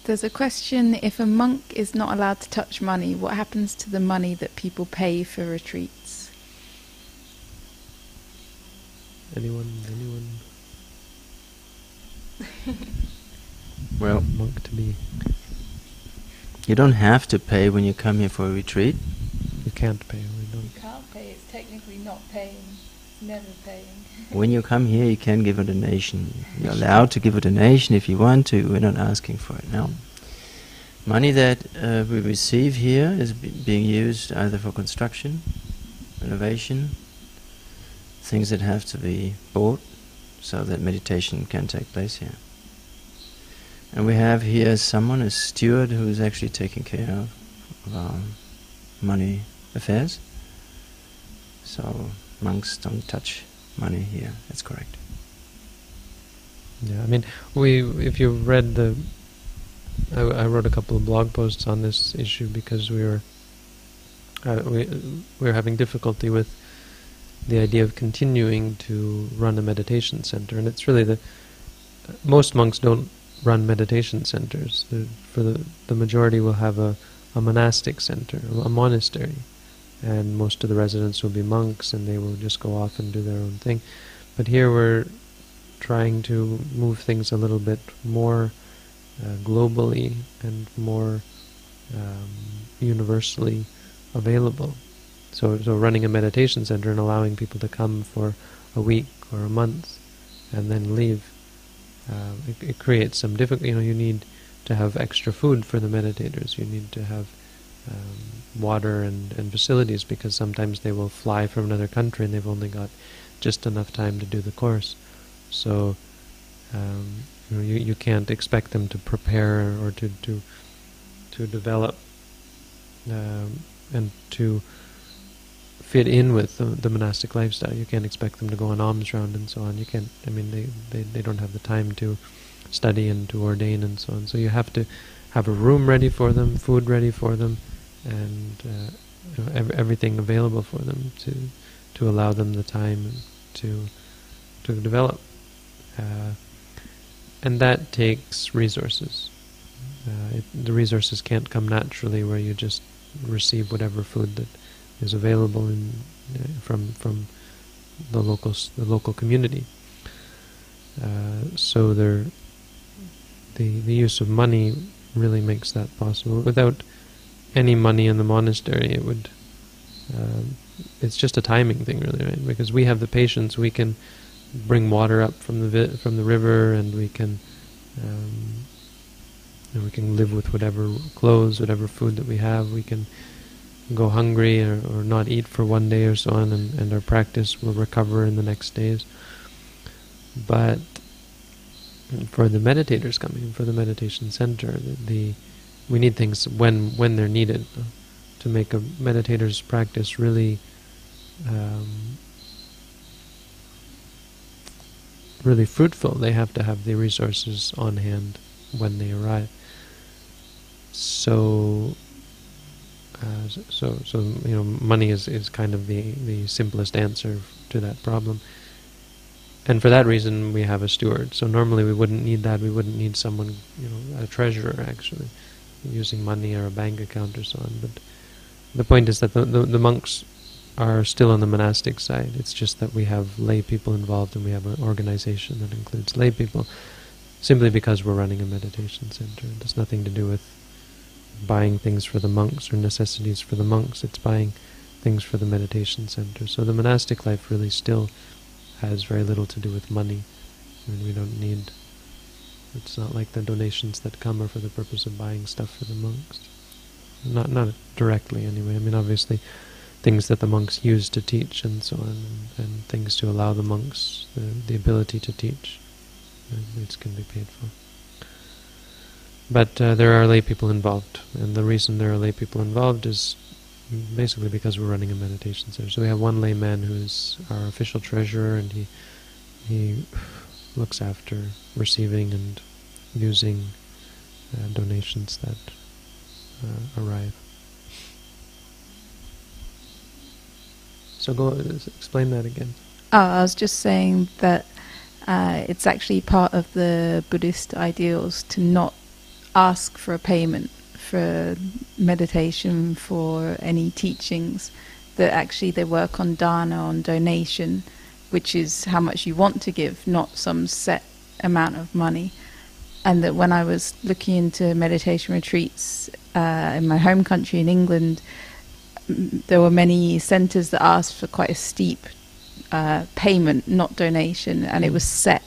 There's a question, if a monk is not allowed to touch money, what happens to the money that people pay for retreats? Anyone? Well, Monk to be... you don't have to pay when you come here for a retreat. You can't pay. You can't pay, it's technically not paying, never paying. When you come here, you can give a donation. You're allowed to give a donation if you want to. We're not asking for it now. Money that we receive here is being used either for construction, renovation, things that have to be bought so that meditation can take place here. And we have here someone, a steward, who is actually taking care of our money affairs. So monks don't touch money here. That's correct. Yeah, I mean, if you read I wrote a couple of blog posts on this issue because we were having difficulty with the idea of continuing to run a meditation center, and it's really most monks don't run meditation centers. The majority will have a monastic center, a monastery, and most of the residents will be monks, and they will just go off and do their own thing. But here we're trying to move things a little bit more globally and more universally available. So running a meditation center and allowing people to come for a week or a month and then leave, it creates some difficulty. You need to have extra food for the meditators. You need to have water and facilities, because sometimes they will fly from another country and they've only got just enough time to do the course. So you can't expect them to prepare or to develop and to fit in with the monastic lifestyle. You can't expect them to go on alms round and so on. You can't. I mean, they don't have the time to study and to ordain and so on. So you have to have a room ready for them, food ready for them, and everything available for them to allow them the time to develop. And that takes resources. The resources can't come naturally, where you just receive whatever food that is available from the local community. So the use of money really makes that possible. Without any money in the monastery, it would. It's just a timing thing, really, right? Because we have the patience, we can bring water up from the river, and we can live with whatever clothes, whatever food that we have. We can go hungry or not eat for one day or so on, and our practice will recover in the next days. But for the meditators coming, for the meditation center, we need things when they're needed to make a meditator's practice really really fruitful. They have to have the resources on hand when they arrive. So money is kind of the simplest answer to that problem. And for that reason, we have a steward. So normally we wouldn't need that. We wouldn't need someone, a treasurer actually, using money or a bank account or so on. But the point is that the monks are still on the monastic side. It's just that we have lay people involved, and we have an organization that includes lay people, simply because we're running a meditation center. It has nothing to do with buying things for the monks or necessities for the monks. It's buying things for the meditation center. So the monastic life really still has very little to do with money. I mean, we don't need... It's not like the donations that come are for the purpose of buying stuff for the monks. Not directly, anyway. I mean, obviously, things that the monks use to teach and so on, and things to allow the monks the ability to teach. These can be paid for. But there are lay people involved, and the reason there are lay people involved is basically because we're running a meditation center. So we have one layman who's our official treasurer, and he looks after receiving and using donations that arrive. So go explain that again. I was just saying that it's actually part of the Buddhist ideals to not ask for a payment for meditation, for any teachings, that actually they work on dana, on donation, which is how much you want to give, not some set amount of money. And that when I was looking into meditation retreats in my home country in England, there were many centres that asked for quite a steep payment, not donation, and it was set.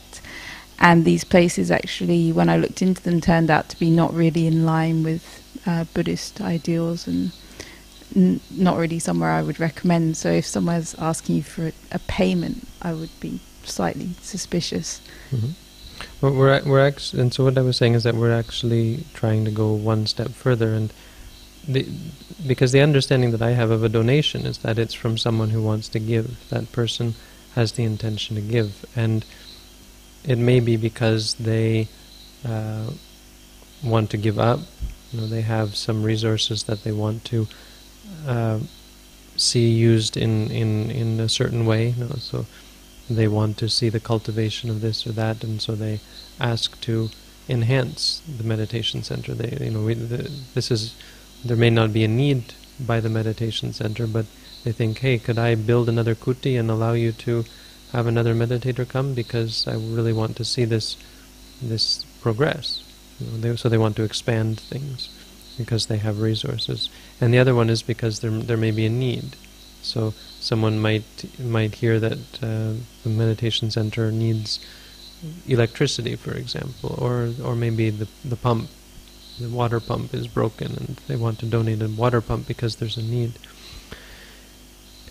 And these places actually, when I looked into them, turned out to be not really in line with Buddhist ideals, and not really somewhere I would recommend. So if someone's asking you for a payment, I would be slightly suspicious. Mm-hmm. Well, and so what I was saying is that we're actually trying to go one step further, and because the understanding that I have of a donation is that it's from someone who wants to give. That person has the intention to give, and it may be because they want to give up. They have some resources that they want to see used in a certain way. So they want to see the cultivation of this or that, and so they ask to enhance the meditation center. There may not be a need by the meditation center, but they think, hey, could I build another kuti and allow you to have another meditator come, because I really want to see this progress. So they want to expand things because they have resources. And the other one is because there may be a need. So someone might hear that the meditation center needs electricity, for example, or maybe the pump, the water pump is broken, and they want to donate a water pump because there's a need.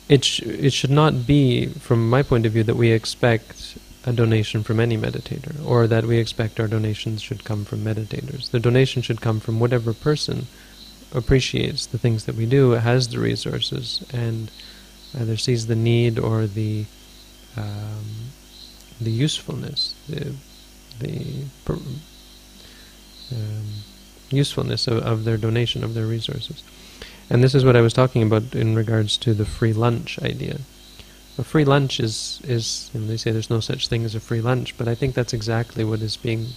It should not be, from my point of view, that we expect a donation from any meditator, or that we expect our donations should come from meditators. The donation should come from whatever person appreciates the things that we do, has the resources, and either sees the need or the usefulness, the usefulness of their donation, of their resources. And this is what I was talking about in regards to the free lunch idea. A free lunch is they say there's no such thing as a free lunch, but I think that's exactly what is being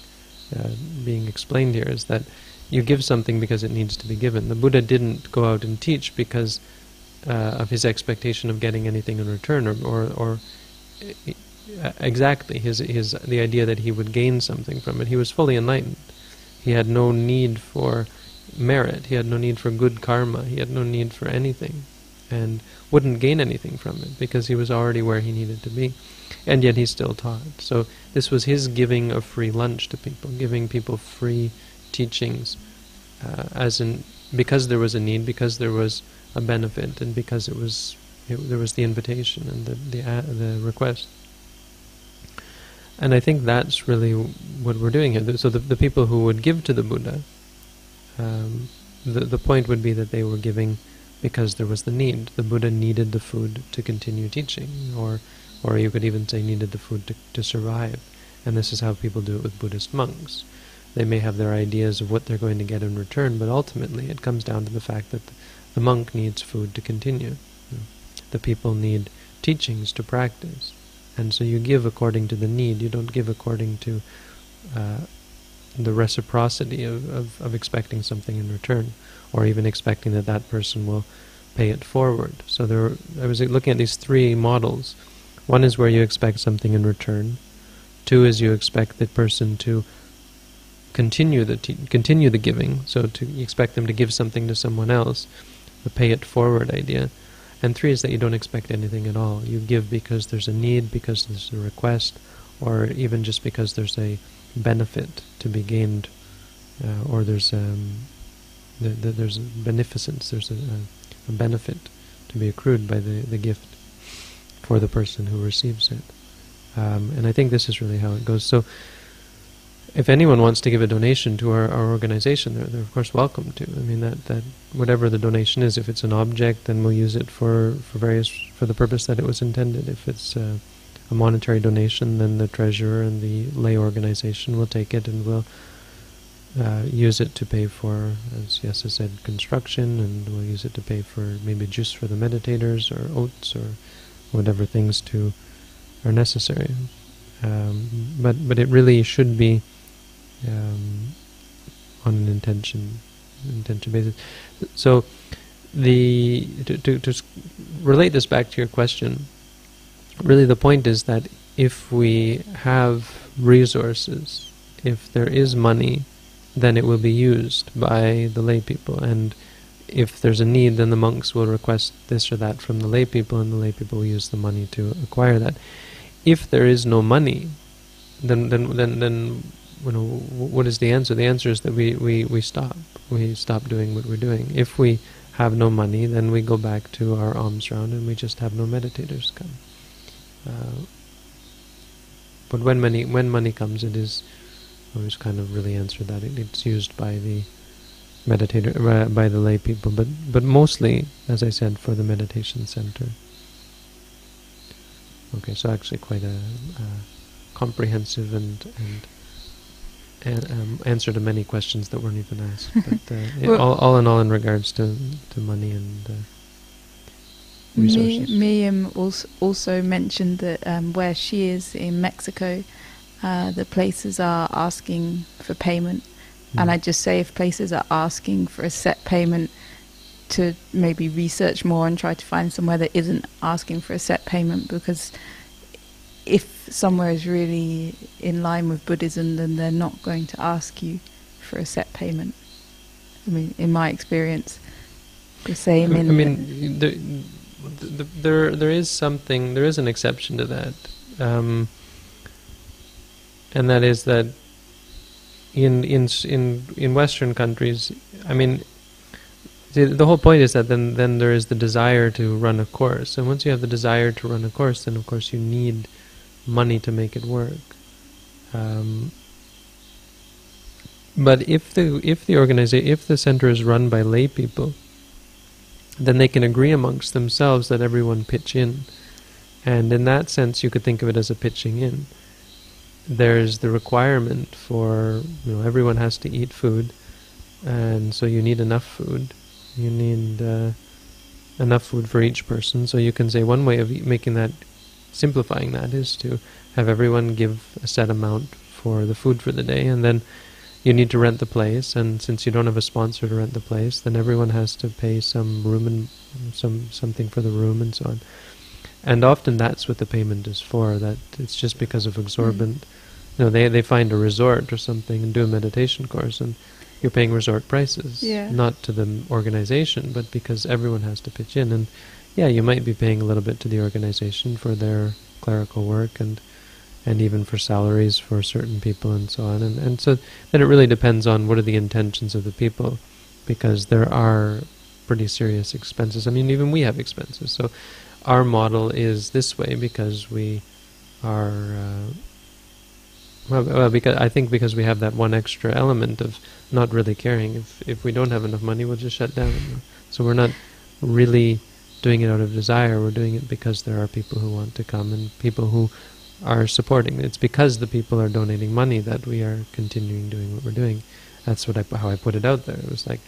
explained here, is that you give something because it needs to be given. The Buddha didn't go out and teach because of his expectation of getting anything in return, or exactly the idea that he would gain something from it. He was fully enlightened. He had no need for merit. He had no need for good karma. He had no need for anything, and wouldn't gain anything from it because he was already where he needed to be. And yet he still taught. So this was his giving of free lunch to people, giving people free teachings, because there was a need, because there was a benefit, and because there was the invitation and the request. And I think that's really what we're doing here. So the people who would give to the Buddha, the point would be that they were giving because there was the need. The Buddha needed the food to continue teaching, or you could even say needed the food to survive. And this is how people do it with Buddhist monks. They may have their ideas of what they're going to get in return, but ultimately it comes down to the fact that the monk needs food to continue. The people need teachings to practice. And so you give according to the need. You don't give according to the reciprocity of expecting something in return, or even expecting that person will pay it forward. So I was looking at these three models. One is where you expect something in return. Two is you expect the person to continue the giving, so you expect them to give something to someone else, the pay it forward idea. And three is that you don't expect anything at all. You give because there's a need, because there's a request, or even just because there's a benefit to be gained, or there's beneficence, there's a benefit to be accrued by the gift for the person who receives it. And I think this is really how it goes. So if anyone wants to give a donation to our organization, they're of course welcome to. I mean, that whatever the donation is, if it's an object, then we'll use it for the purpose that it was intended. If it's a monetary donation, then the treasurer and the lay organization will take it and will use it to pay for, as Yessa said, construction, and we'll use it to pay for maybe juice for the meditators, or oats, or whatever things are necessary. But it really should be on an intention basis. So to relate this back to your question, really the point is that if we have resources, if there is money, then it will be used by the lay people, and if there's a need, then the monks will request this or that from the lay people, and the lay people will use the money to acquire that. If there is no money, then what is the answer? The answer is that we stop. We stop doing what we're doing. If we have no money, then we go back to our alms round, and we just have no meditators come. But when money comes, it is, I always kind of really answer that. It's used by the meditator, by the lay people, but mostly, as I said, for the meditation center. Okay, so actually quite a comprehensive and answer to many questions that weren't even asked. But all in all, in regards to money and resources. Miriam also mentioned that where she is in Mexico, the places are asking for payment. And I just say, if places are asking for a set payment, to maybe research more and try to find somewhere that isn't asking for a set payment, because if somewhere is really in line with Buddhism, then they're not going to ask you for a set payment. I mean, in my experience, the same. There is an exception to that, and that is that in Western countries, I mean, the whole point is that then there is the desire to run a course, and once you have the desire to run a course, then of course you need money to make it work. But if the center is run by lay people, then they can agree amongst themselves that everyone pitch in, and in that sense you could think of it as a pitching in. There's the requirement for, everyone has to eat food, and so you need enough food. You need enough food for each person. So you can say one way of simplifying that is to have everyone give a set amount for the food for the day, and then you need to rent the place, and since you don't have a sponsor to rent the place, then everyone has to pay some room and something for the room and so on. And often that's what the payment is for, that it's just because of exorbitant, they find a resort or something and do a meditation course, and you're paying resort prices, not to the organization, but because everyone has to pitch in. And you might be paying a little bit to the organization for their clerical work and even for salaries for certain people and so on. And so then it really depends on what are the intentions of the people, because there are pretty serious expenses. I mean, even we have expenses. So our model is this way because we are, because we have that one extra element of not really caring. If we don't have enough money, we'll just shut down. So we're not really doing it out of desire. We're doing it because there are people who want to come and people who are supporting. It's because the people are donating money that we are continuing doing what we're doing. That's how I put it out there. It was like,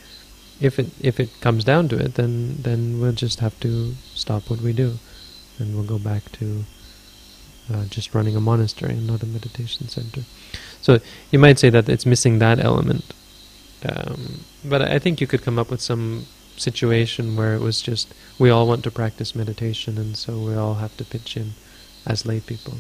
if it comes down to it, then we'll just have to stop what we do, and we'll go back to just running a monastery and not a meditation center. So you might say that it's missing that element, but I think you could come up with some situation where it was just we all want to practice meditation, and so we all have to pitch in as lay people.